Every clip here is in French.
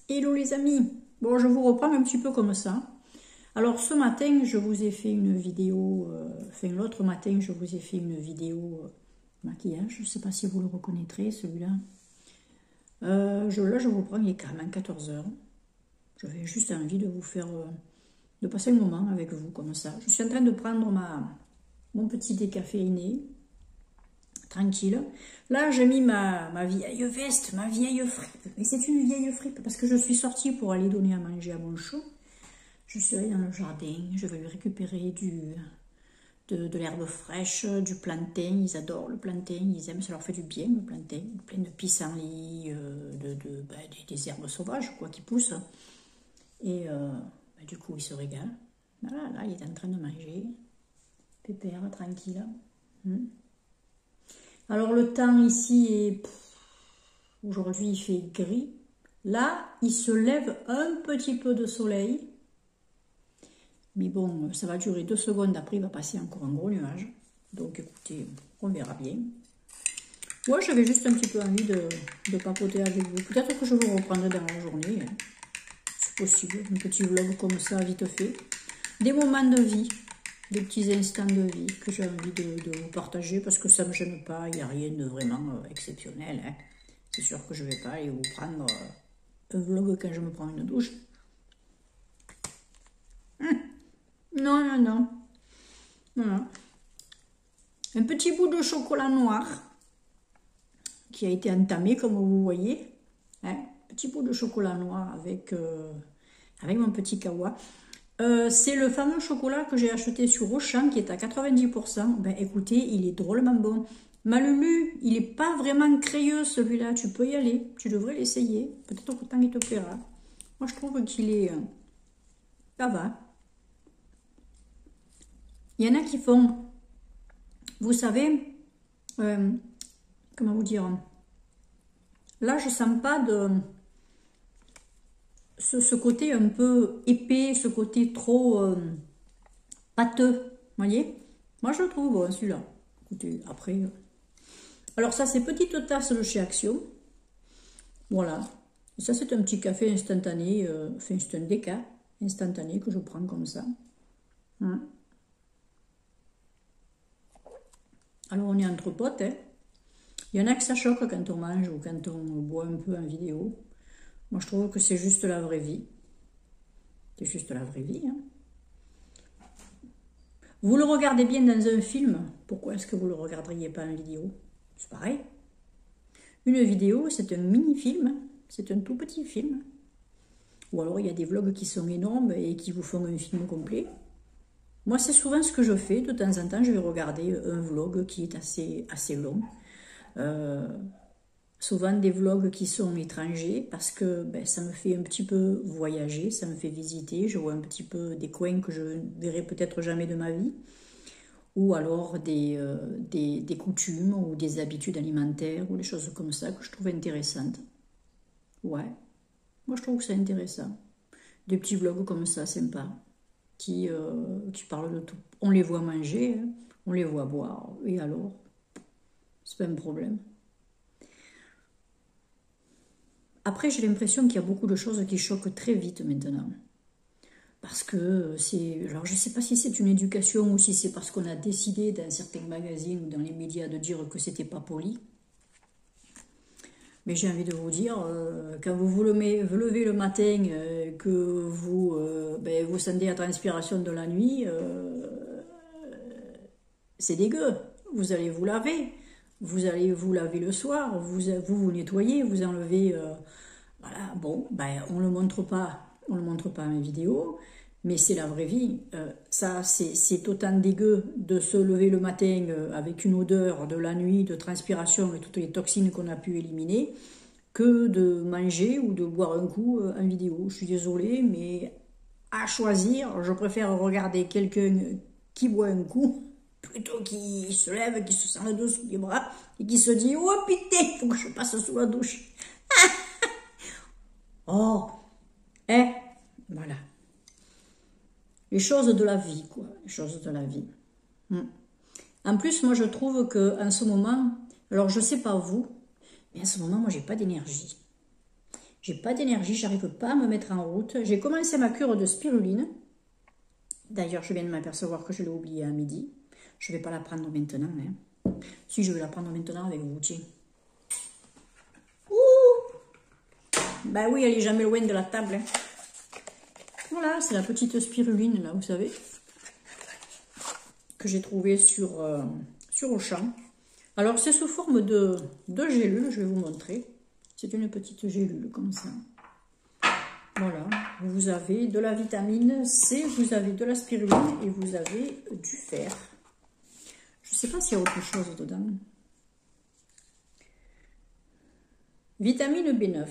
Hello les amis. Bon, je vous reprends un petit peu comme ça. Alors ce matin, je vous ai fait une vidéo, enfin l'autre matin, je vous ai fait une vidéo maquillage. Je ne sais pas si vous le reconnaîtrez, celui-là. Là, je vous prends, il est quand même 14 h. J'avais juste envie de vous faire, de passer un moment avec vous comme ça. Je suis en train de prendre mon petit décaféiné. Tranquille. Là, j'ai mis ma vieille veste, ma vieille fripe. Mais c'est une vieille fripe parce que je suis sortie pour aller donner à manger à mon chou. Je suis allée dans le jardin. Je vais lui récupérer de l'herbe fraîche, du plantain. Ils adorent le plantain. Ils aiment, ça leur fait du bien, le plantain. Plein de pissenlits, des herbes sauvages quoi, qui poussent. Et du coup, il se régale. Voilà, là, il est en train de manger. Pépère, tranquille. Alors le temps ici est... Aujourd'hui il fait gris. Là, il se lève un petit peu de soleil. Mais bon, ça va durer 2 secondes. Après, il va passer encore un gros nuage. Donc écoutez, on verra bien. Moi, j'avais juste un petit peu envie de papoter avec vous. Peut-être que je vous reprendrai dans la journée. C'est possible. Un petit vlog comme ça, vite fait. Des moments de vie. Des petits instants de vie que j'ai envie de vous partager parce que ça ne me gêne pas, il n'y a rien de vraiment exceptionnel. Hein. C'est sûr que je ne vais pas aller vous prendre un vlog quand je me prends une douche. Non, non, non. Voilà. Un petit bout de chocolat noir qui a été entamé comme vous voyez. Hein. Petit bout de chocolat noir avec mon petit kawa. C'est le fameux chocolat que j'ai acheté sur Auchan qui est à 90%. Ben écoutez, il est drôlement bon. Malulu, il n'est pas vraiment crayeux celui-là. Tu peux y aller. Tu devrais l'essayer. Peut-être qu'autant il te plaira. Moi, je trouve qu'il est... ça va. Il y en a qui font... Vous savez... comment vous dire? Là, je sens pas de... Ce côté un peu épais, ce côté trop pâteux, vous voyez. Moi, je le trouve bon, celui-là. Écoutez, après... Alors ça, c'est petite tasse de chez Action. Voilà. Et ça, c'est un petit café instantané. Enfin, c'est un déca instantané que je prends comme ça. Hein. Alors, on est entre potes. Hein. Il y en a que ça choque quand on mange ou quand on boit un peu en vidéo. Moi, je trouve que c'est juste la vraie vie. C'est juste la vraie vie. Hein. Vous le regardez bien dans un film. Pourquoi est-ce que vous ne le regarderiez pas en vidéo? C'est pareil. Une vidéo, c'est un mini-film. C'est un tout petit film. Ou alors, il y a des vlogs qui sont énormes et qui vous font un film complet. Moi, c'est souvent ce que je fais. De temps en temps, je vais regarder un vlog qui est assez long. Souvent des vlogs qui sont étrangers parce que ben, ça me fait un petit peu voyager, ça me fait visiter, je vois un petit peu des coins que je ne verrai peut-être jamais de ma vie, ou alors des coutumes ou des habitudes alimentaires ou des choses comme ça que je trouve intéressantes. Ouais, moi je trouve que c'est intéressant. Des petits vlogs comme ça, sympas, qui parlent de tout. On les voit manger, hein, on les voit boire, et alors, c'est pas un problème. Après, j'ai l'impression qu'il y a beaucoup de choses qui choquent très vite maintenant. Parce que c'est... Alors, je ne sais pas si c'est une éducation ou si c'est parce qu'on a décidé dans certains magazines ou dans les médias de dire que c'était pas poli. Mais j'ai envie de vous dire, quand vous vous levez le matin, que vous sentez la transpiration de la nuit, c'est dégueu. Vous allez vous laver. Vous allez vous laver le soir, vous nettoyez, vous enlevez... voilà, bon, ben, on ne le montre pas en vidéo, mais c'est la vraie vie. Ça, c'est autant dégueu de se lever le matin avec une odeur de la nuit, de transpiration et toutes les toxines qu'on a pu éliminer, que de manger ou de boire un coup en vidéo. Je suis désolée, mais à choisir, je préfère regarder quelqu'un qui boit un coup plutôt qu'il se lève, qu'il se sent le dos sous les bras et qu'il se dit « Oh putain, il faut que je passe sous la douche. » Oh, voilà. Les choses de la vie, quoi. Les choses de la vie. En plus, moi, je trouve qu'en ce moment, alors je sais pas vous, mais en ce moment, moi, j'ai pas d'énergie. J'ai pas d'énergie, j'arrive pas à me mettre en route. J'ai commencé ma cure de spiruline. D'ailleurs, je viens de m'apercevoir que je l'ai oubliée à midi. Je vais pas la prendre maintenant. Hein. Si, je vais la prendre maintenant avec vous, tiens. Ouh! Bah oui, elle est jamais loin de la table. Hein. Voilà, c'est la petite spiruline, là, vous savez, que j'ai trouvée sur Auchan. Alors, c'est sous forme de gélule, je vais vous montrer. C'est une petite gélule, comme ça. Voilà, vous avez de la vitamine C, vous avez de la spiruline et vous avez du fer. Je ne sais pas s'il y a autre chose dedans. Vitamine B9,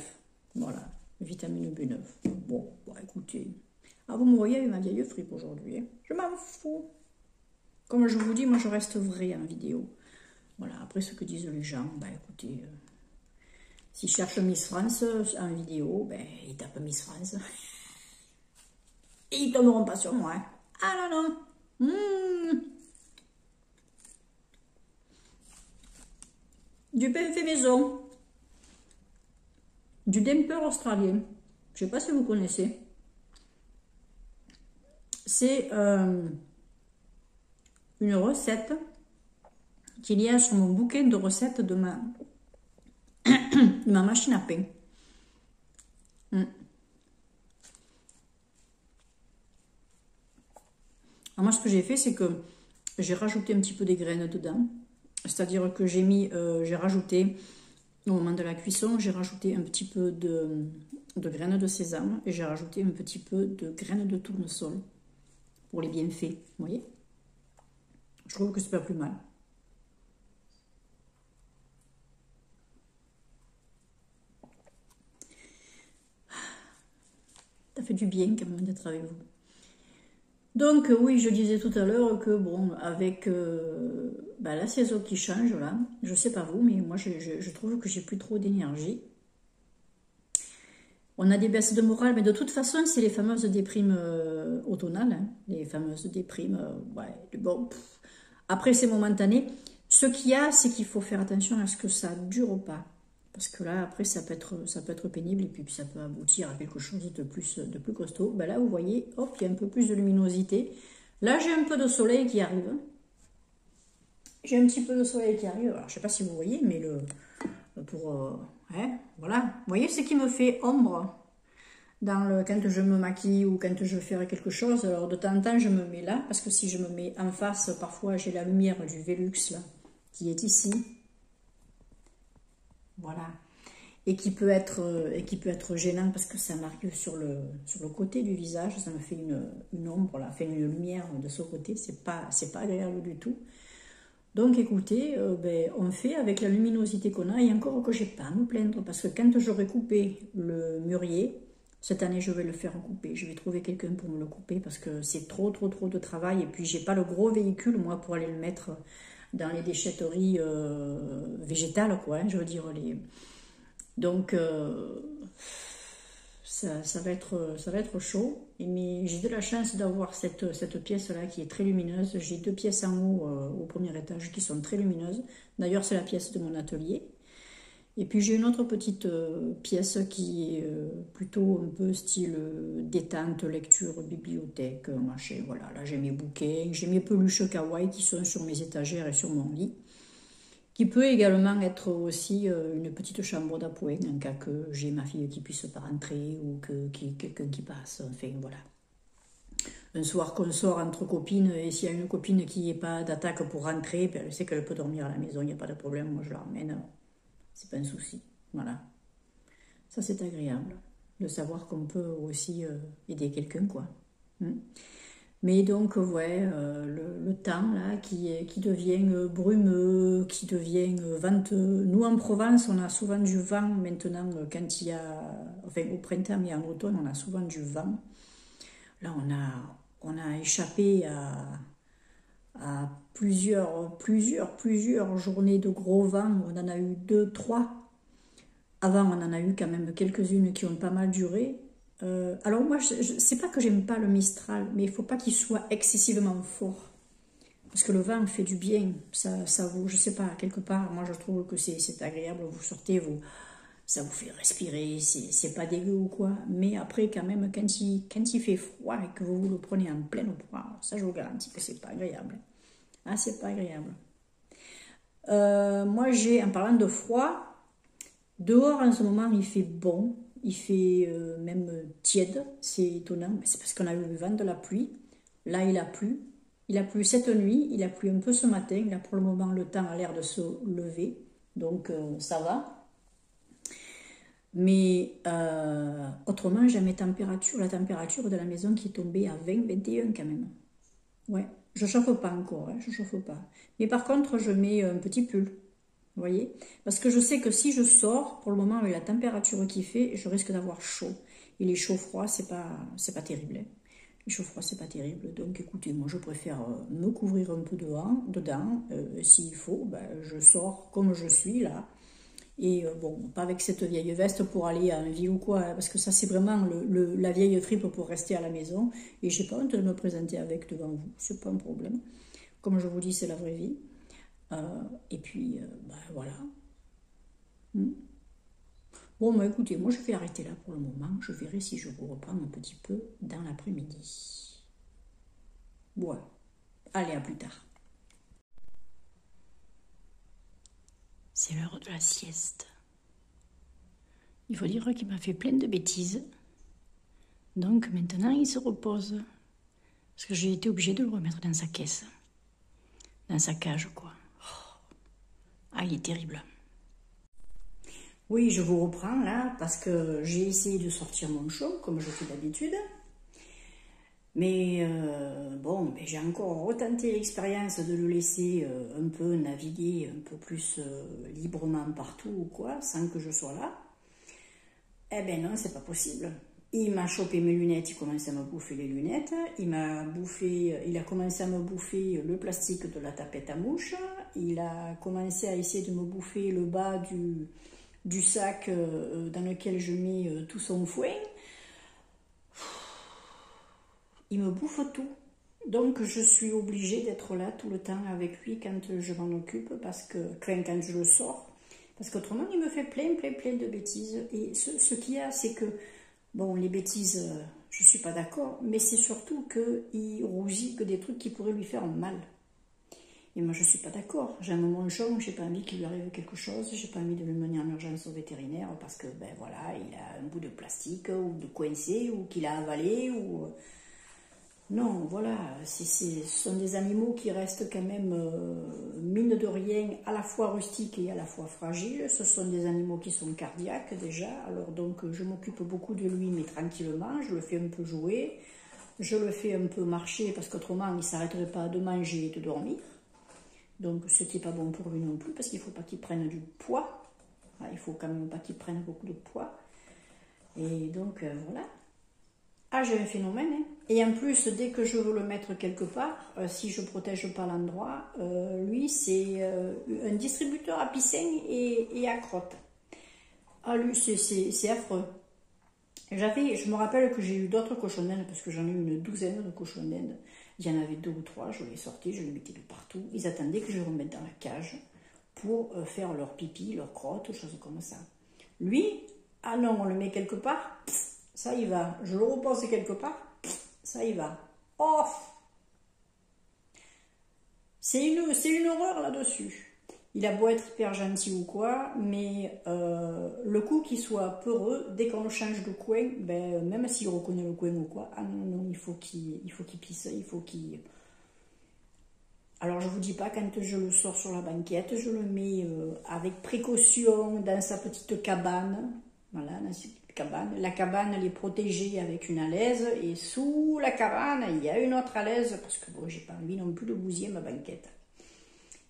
voilà, vitamine B9. Bon, écoutez, vous me voyez avec ma vieille fripe aujourd'hui, hein. Je m'en fous. Comme je vous dis, moi je reste vraie en vidéo. Voilà, après ce que disent les gens, écoutez, s'ils cherchent Miss France en vidéo, ils tapent Miss France. Et ils ne tomberont pas sur moi. Hein. Ah non, non. Du pain fait maison. Du Demper australien. Je ne sais pas si vous connaissez. C'est une recette qu'il y a sur mon bouquin de recettes de ma machine à pain. Alors moi, ce que j'ai fait, c'est que j'ai rajouté un petit peu des graines dedans. C'est-à-dire que j'ai rajouté, au moment de la cuisson, j'ai rajouté un petit peu de graines de sésame et j'ai rajouté un petit peu de graines de tournesol pour les bienfaits, vous voyez. Je trouve que c'est pas plus mal. Ça fait du bien quand même d'être avec vous. Donc oui, je disais tout à l'heure que bon, avec la saison qui change là, je sais pas vous, mais moi je trouve que j'ai plus trop d'énergie. On a des baisses de morale, mais de toute façon, c'est les fameuses déprimes automnales, hein, les fameuses déprimes, bon, après c'est momentané. Ce qu'il y a, c'est qu'il faut faire attention à ce que ça dure pas. Parce que là, après, ça peut être pénible et puis ça peut aboutir à quelque chose de plus costaud. Là, vous voyez, hop, il y a un peu plus de luminosité. Là, j'ai un peu de soleil qui arrive. J'ai un petit peu de soleil qui arrive. Alors, je ne sais pas si vous voyez, mais voilà. Vous voyez ce qui me fait ombre quand je me maquille ou quand je veux faire quelque chose. Alors, de temps en temps, je me mets là. Parce que si je me mets en face, parfois, j'ai la lumière du Velux, là, qui est ici. Voilà, et qui peut être gênant parce que ça marque sur le côté du visage, ça me fait une ombre, là, fait une lumière de ce côté, c'est pas agréable du tout. Donc écoutez, on fait avec la luminosité qu'on a, et encore que j'ai pas à me plaindre, parce que quand j'aurai coupé le mûrier, cette année je vais le faire couper, je vais trouver quelqu'un pour me le couper, parce que c'est trop de travail, et puis j'ai pas le gros véhicule, moi, pour aller le mettre dans les déchetteries végétales, quoi, hein, je veux dire, donc ça va être chaud, mais j'ai de la chance d'avoir cette pièce-là qui est très lumineuse. J'ai 2 pièces en haut au premier étage qui sont très lumineuses, d'ailleurs c'est la pièce de mon atelier. Et puis j'ai une autre petite pièce qui est plutôt un peu style détente, lecture, bibliothèque, machin. Voilà, là j'ai mes bouquins, j'ai mes peluches kawaii qui sont sur mes étagères et sur mon lit. Qui peut également être aussi une petite chambre d'appoint en cas que j'ai ma fille qui puisse pas rentrer ou qu'il y ait quelqu'un qui passe. Enfin voilà. Un soir qu'on sort entre copines et s'il y a une copine qui n'est pas d'attaque pour rentrer, elle sait qu'elle peut dormir à la maison, il n'y a pas de problème, moi je la ramène. C'est pas un souci. Voilà. Ça, c'est agréable de savoir qu'on peut aussi aider quelqu'un, quoi. Mais donc, ouais, le temps, là, qui devient brumeux, qui devient venteux. Nous, en Provence, on a souvent du vent maintenant, quand il y a... Enfin, au printemps et en automne, on a souvent du vent. Là, on a échappé à plusieurs journées de gros vent. On en a eu 2, 3. Avant, on en a eu quand même quelques-unes qui ont pas mal duré. Alors moi, c'est pas que j'aime pas le Mistral, mais il faut pas qu'il soit excessivement fort. Parce que le vent fait du bien. Ça vous, je sais pas, quelque part, moi je trouve que c'est agréable. Vous sortez, ça vous fait respirer, c'est pas dégueu ou quoi. Mais après, quand même, quand il fait froid et que vous le prenez en pleine poire, ça je vous garantis que c'est pas agréable. Ah, c'est pas agréable. Moi, en parlant de froid, dehors en ce moment il fait bon, il fait même tiède, c'est étonnant, c'est parce qu'on a eu le vent de la pluie. Là, il a plu. Il a plu cette nuit, il a plu un peu ce matin. Là, pour le moment, le temps a l'air de se lever, donc ça va. Mais autrement, j'ai la température de la maison qui est tombée à 20, 21 quand même. Ouais, je chauffe pas encore, hein, je chauffe pas. Mais par contre, je mets un petit pull, vous voyez? Parce que je sais que si je sors, pour le moment, avec la température qu'il fait, je risque d'avoir chaud. Et les chauds-froids, c'est pas terrible, hein. Les chauds-froids, c'est pas terrible. Donc, écoutez, moi, je préfère me couvrir un peu dedans. S'il faut, ben, je sors comme je suis, là. Et bon, pas avec cette vieille veste pour aller à un ville ou quoi, hein, parce que ça, c'est vraiment la vieille tripe pour rester à la maison. Et j'ai pas honte de me présenter avec devant vous, c'est pas un problème. Comme je vous dis, c'est la vraie vie. Et puis, ben, voilà. Bon, bah écoutez, moi je vais arrêter là pour le moment. Je verrai si je vous reprends un petit peu dans l'après-midi. Ouais, allez, à plus tard. C'est l'heure de la sieste. Il faut dire qu'il m'a fait plein de bêtises. Donc maintenant, il se repose. Parce que j'ai été obligée de le remettre dans sa caisse. Dans sa cage, quoi. Ah, il est terrible. Oui, je vous reprends là, parce que j'ai essayé de sortir mon show, comme je fais d'habitude. Mais bon, ben, j'ai encore retenté l'expérience de le laisser un peu naviguer un peu plus librement partout ou quoi, sans que je sois là. Eh ben non, c'est pas possible. Il m'a chopé mes lunettes, il commence à me bouffer les lunettes. Il a commencé à me bouffer le plastique de la tapette à mouche. Il a commencé à essayer de me bouffer le bas du sac dans lequel je mets tout son foin. Il me bouffe tout. Donc je suis obligée d'être là tout le temps avec lui quand je m'en occupe, parce que quand je le sors. Parce qu'autrement, il me fait plein de bêtises. Et ce qu'il y a, c'est que, bon, les bêtises, je ne suis pas d'accord, mais c'est surtout qu'il rougit que des trucs qui pourraient lui faire mal. Et moi, je ne suis pas d'accord. J'aime mon chum, je n'ai pas envie qu'il lui arrive quelque chose, je n'ai pas envie de le mener en urgence au vétérinaire parce que, ben voilà, il a un bout de plastique ou de coincé ou qu'il a avalé ou... Non, voilà, ce sont des animaux qui restent quand même, mine de rien, à la fois rustiques et à la fois fragiles. Ce sont des animaux qui sont cardiaques déjà, alors donc je m'occupe beaucoup de lui, mais tranquillement, je le fais un peu jouer, je le fais un peu marcher, parce qu'autrement il ne s'arrêterait pas de manger et de dormir. Donc ce qui n'est pas bon pour lui non plus, parce qu'il ne faut pas qu'il prenne du poids, il ne faut quand même pas qu'il prenne beaucoup de poids. Et donc voilà. Ah, j'ai un phénomène, hein. Et en plus, dès que je veux le mettre quelque part, si je ne protège pas l'endroit, lui, c'est un distributeur à piscine et à crotte. Ah, lui, c'est affreux. Je me rappelle que j'ai eu d'autres cochons d'Inde, parce que j'en ai eu une douzaine de cochons d'Inde. Il y en avait 2 ou 3, je les sortais, je les mettais de partout. Ils attendaient que je les remette dans la cage pour faire leur pipi, leur crotte, choses comme ça. Lui, ah non, on le met quelque part, ça y va. Je le repose quelque part, ça y va. Oh, c'est une horreur là-dessus. Il a beau être hyper gentil ou quoi, mais le coup qu'il soit peureux, dès qu'on le change de coin, ben, même s'il reconnaît le coin ou quoi, ah non, il faut qu'il pisse, il faut qu'il... Alors je vous dis pas, quand je le sors sur la banquette, je le mets avec précaution dans sa petite cabane, voilà, dans sa petite cabane. La cabane, elle est protégée avec une alaise, et sous la cabane, il y a une autre alaise, parce que bon, j'ai pas envie non plus de bousiller ma banquette.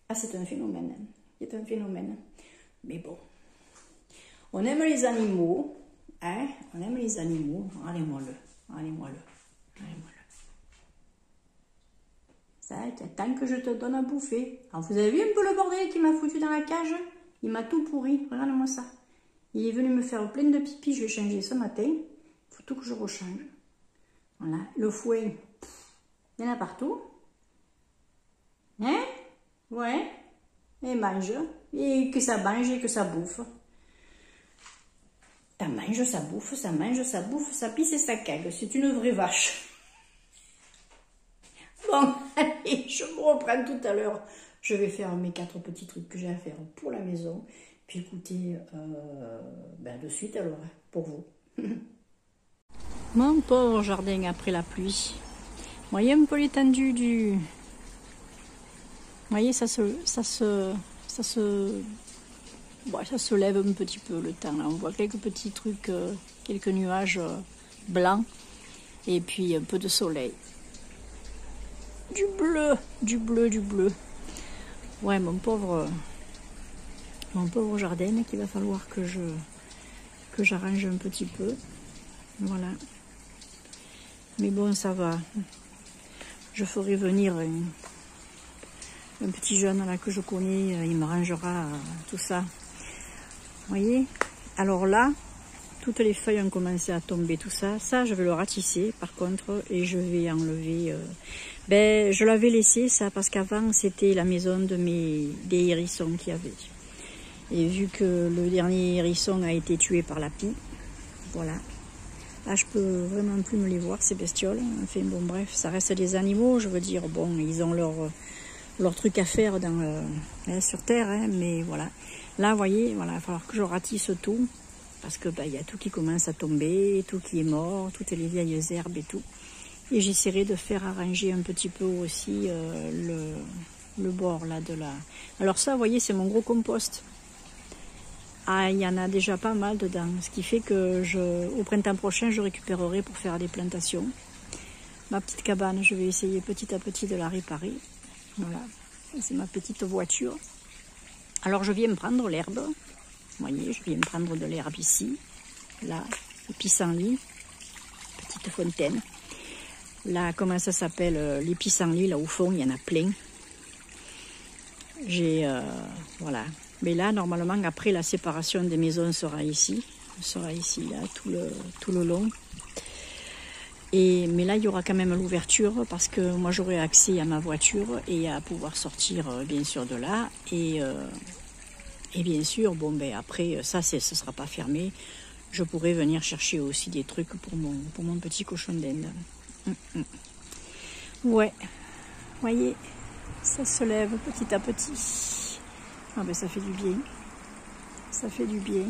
Ah, c'est un phénomène, c'est un phénomène. Mais bon, on aime les animaux, hein, on aime les animaux, allez-moi-le, allez-moi-le, allez-moi-le. Ça, tant que je te donne à bouffer. Alors, vous avez vu un peu le bordel qu'il m'a foutu dans la cage? Il m'a tout pourri, regardez-moi ça. Il est venu me faire plein de pipi, je vais changer ce matin. Il faut tout que je rechange. Voilà, le fouet, il y en a partout. Hein? Ouais. Et mange. Et que ça mange et que ça bouffe. Ça mange, ça bouffe, ça mange, ça bouffe, ça pisse et ça cague. C'est une vraie vache. Bon, allez, je me reprends tout à l'heure. Je vais faire mes 4 petits trucs que j'ai à faire pour la maison. Puis écoutez, de suite alors, pour vous. Mon pauvre jardin après la pluie. Vous voyez un peu l'étendue du... Vous voyez, ça se lève un petit peu le temps. Là. On voit quelques petits trucs, quelques nuages blancs. Et puis un peu de soleil. Du bleu, du bleu, du bleu. Ouais, mon pauvre jardin qu'il va falloir que j'arrange un petit peu. Voilà. Mais bon, ça va. Je ferai venir un petit jeune là que je connais. Il me rangera tout ça. Vous voyez? Alors là, toutes les feuilles ont commencé à tomber, tout ça. Ça, je vais le ratisser par contre. Et je vais enlever... je l'avais laissé ça parce qu'avant, c'était la maison des hérissons qu'il y avait. Et vu que le dernier hérisson a été tué par la pie, voilà. Là, je peux vraiment plus me les voir, ces bestioles. Enfin, bon, bref, ça reste des animaux. Je veux dire, bon, ils ont leur truc à faire sur Terre, hein, mais voilà. Là, vous voyez, voilà, il va falloir que je ratisse tout. Parce que y a tout qui commence à tomber, tout qui est mort, toutes les vieilles herbes et tout. Et j'essaierai de faire arranger un petit peu aussi le bord là de la... Alors ça, vous voyez, c'est mon gros compost. Ah, il y en a déjà pas mal dedans, ce qui fait que au printemps prochain, je récupérerai pour faire des plantations. Ma petite cabane, je vais essayer petit à petit de la réparer. Voilà, c'est ma petite voiture. Alors, je viens me prendre l'herbe. Vous voyez, je viens me prendre de l'herbe ici. Là, le pissenlit, petite fontaine. Là, comment ça s'appelle, les pissenlits, là au fond, il y en a plein. Voilà. Mais là, normalement, après, la séparation des maisons sera ici. Sera ici, là, tout le long. Mais là, il y aura quand même l'ouverture parce que moi, j'aurai accès à ma voiture et à pouvoir sortir, bien sûr, de là. Et bien sûr, bon, après, ça, ce ne sera pas fermé. Je pourrai venir chercher aussi des trucs pour mon petit cochon d'Inde. Ouais, voyez, ça se lève petit à petit. Ah ça fait du bien. Ça fait du bien.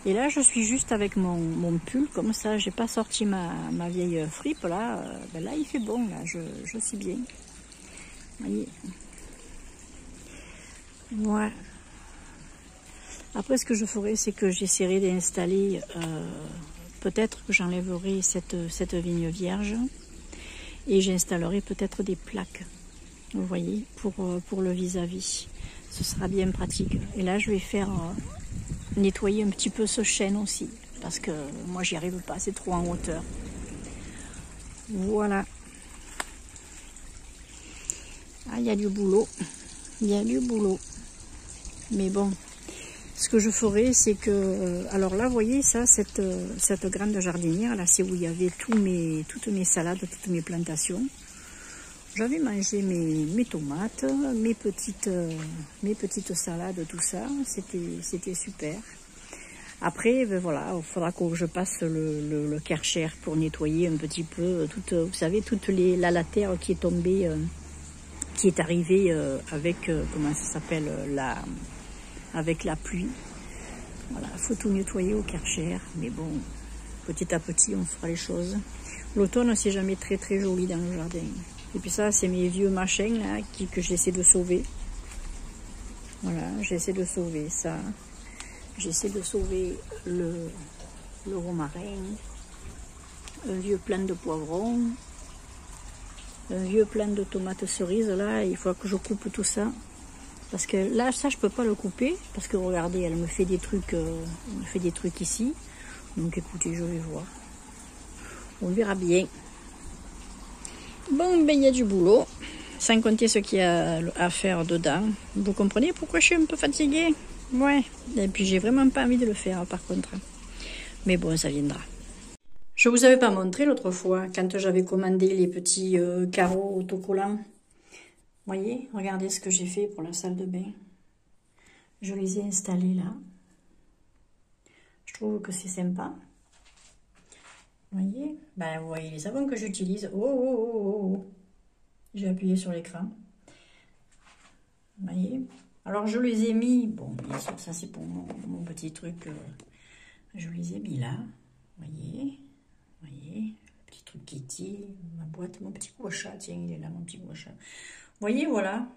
Et là, je suis juste avec mon pull, comme ça, j'ai pas sorti ma vieille fripe, là. Là, il fait bon, là, je suis bien. Voyez. Ouais. Après, ce que je ferai, c'est que j'essaierai d'installer, peut-être que j'enlèverai cette vigne vierge, et j'installerai peut-être des plaques, vous voyez, pour le vis-à-vis. Ce sera bien pratique. Et là, je vais faire nettoyer un petit peu ce chêne aussi. Parce que moi, j'y arrive pas. C'est trop en hauteur. Voilà. Ah, il y a du boulot. Il y a du boulot. Mais bon. Ce que je ferai, c'est que... alors là, vous voyez, ça, cette grande jardinière, là, c'est où il y avait toutes mes salades, toutes mes plantations. J'avais mangé mes tomates, mes petites salades, tout ça. C'était super. Après, voilà, il faudra que je passe le Karcher pour nettoyer un petit peu vous savez, la terre qui est tombée, qui est arrivée avec, comment ça s'appelle, avec la pluie. Voilà, il faut tout nettoyer au Karcher. Mais bon, petit à petit, on fera les choses. L'automne, c'est jamais très très joli dans le jardin. Et puis ça, c'est mes vieux machins là, que j'essaie de sauver. Voilà, j'essaie de sauver ça. J'essaie de sauver le romarin, un vieux plant de poivrons, un vieux plant de tomates cerises. Là, il faut que je coupe tout ça. Parce que là, ça, je peux pas le couper. Parce que regardez, elle me fait des trucs ici. Donc écoutez, je vais voir. On verra bien. Bon, il y a du boulot, sans compter ce qu'il y a à faire dedans. Vous comprenez pourquoi je suis un peu fatiguée? Ouais, et puis j'ai vraiment pas envie de le faire par contre. Mais bon, ça viendra. Je vous avais pas montré l'autre fois, quand j'avais commandé les petits carreaux autocollants. Voyez, regardez ce que j'ai fait pour la salle de bain. Je les ai installés là. Je trouve que c'est sympa. Vous voyez? Ben, vous voyez les savons que j'utilise. Oh, oh, oh, oh, oh. J'ai appuyé sur l'écran. Vous voyez? Alors, je les ai mis. Bon, bien sûr, ça, c'est pour mon petit truc. Je les ai mis là. Vous voyez? Vous voyez? Le petit truc Kitty. Ma boîte, mon petit gouacha. Tiens, il est là, mon petit gouacha. Vous voyez, voilà.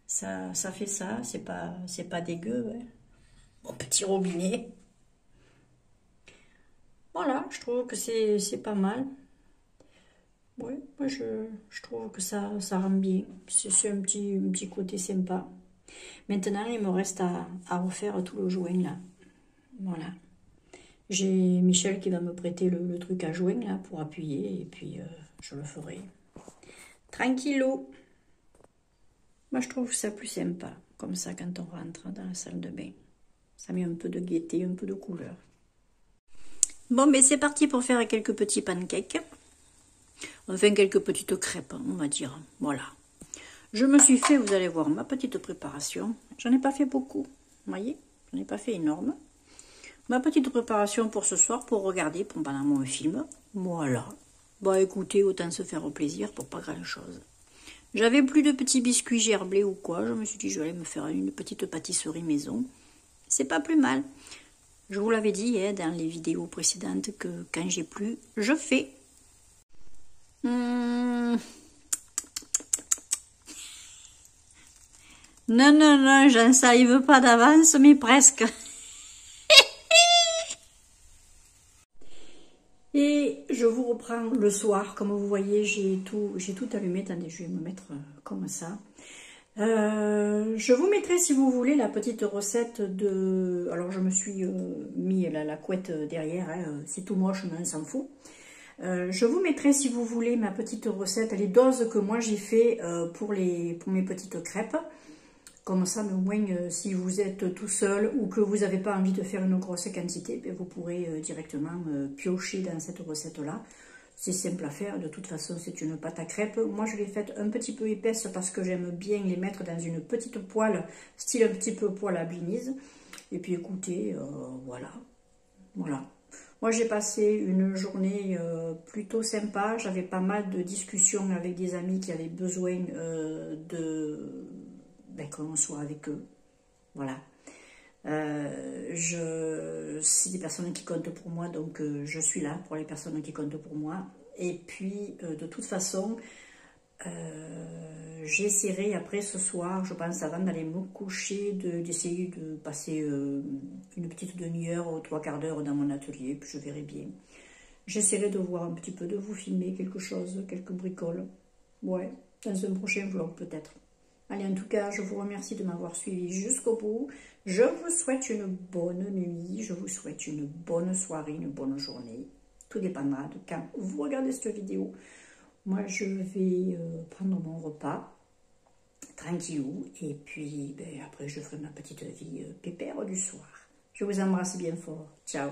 Ça fait ça. C'est pas dégueu. Hein. Mon petit robinet. Voilà, je trouve que c'est pas mal. Oui, moi je trouve que ça rend bien. C'est un petit côté sympa. Maintenant, il me reste à refaire tout le joint là. Voilà. J'ai Michel qui va me prêter le truc à joint là pour appuyer et puis je le ferai. Tranquillou. Moi, je trouve ça plus sympa. Comme ça, quand on rentre dans la salle de bain. Ça met un peu de gaieté, un peu de couleur. Bon, ben c'est parti pour faire quelques petits pancakes. Enfin, quelques petites crêpes, on va dire. Voilà. Je me suis fait, vous allez voir, ma petite préparation. J'en ai pas fait beaucoup, vous voyez. J'en ai pas fait énorme. Ma petite préparation pour ce soir, pour regarder pendant mon film. Voilà. Bon, écoutez, autant se faire plaisir pour pas grand-chose. J'avais plus de petits biscuits gerblés ou quoi. Je me suis dit, je vais me faire une petite pâtisserie maison. C'est pas plus mal. Je vous l'avais dit hein, dans les vidéos précédentes que quand j'ai plus, je fais. Non, non, non, j'en salive pas d'avance, mais presque. Et je vous reprends le soir. Comme vous voyez, j'ai tout allumé. Attendez, je vais me mettre comme ça. Je vous mettrai, si vous voulez, la petite recette de... Alors, je me suis mis la couette derrière. Hein, c'est tout moche, mais on s'en fout. Je vous mettrai, si vous voulez, ma petite recette, les doses que moi j'ai fait pour mes petites crêpes. Comme ça, mais au moins, si vous êtes tout seul ou que vous n'avez pas envie de faire une grosse quantité, vous pourrez directement piocher dans cette recette-là. C'est simple à faire, de toute façon c'est une pâte à crêpes. Moi je l'ai faite un petit peu épaisse parce que j'aime bien les mettre dans une petite poêle, style un petit peu poêle à blinis. Et puis écoutez, voilà. Moi j'ai passé une journée plutôt sympa, j'avais pas mal de discussions avec des amis qui avaient besoin qu'on soit avec eux. Voilà. C'est des personnes qui comptent pour moi, donc je suis là pour les personnes qui comptent pour moi. Et puis, de toute façon, j'essaierai après ce soir, je pense avant d'aller me coucher, d'essayer de passer une petite demi-heure ou 3/4 d'heure dans mon atelier, puis je verrai bien. J'essaierai de voir un petit peu, de vous filmer quelque chose, quelques bricoles. Ouais, dans un prochain vlog peut-être. Allez, en tout cas, je vous remercie de m'avoir suivi jusqu'au bout. Je vous souhaite une bonne nuit, je vous souhaite une bonne soirée, une bonne journée. Tout dépendra de quand vous regardez cette vidéo. Moi, je vais prendre mon repas, tranquillou, et puis après, je ferai ma petite vie pépère du soir. Je vous embrasse bien fort. Ciao.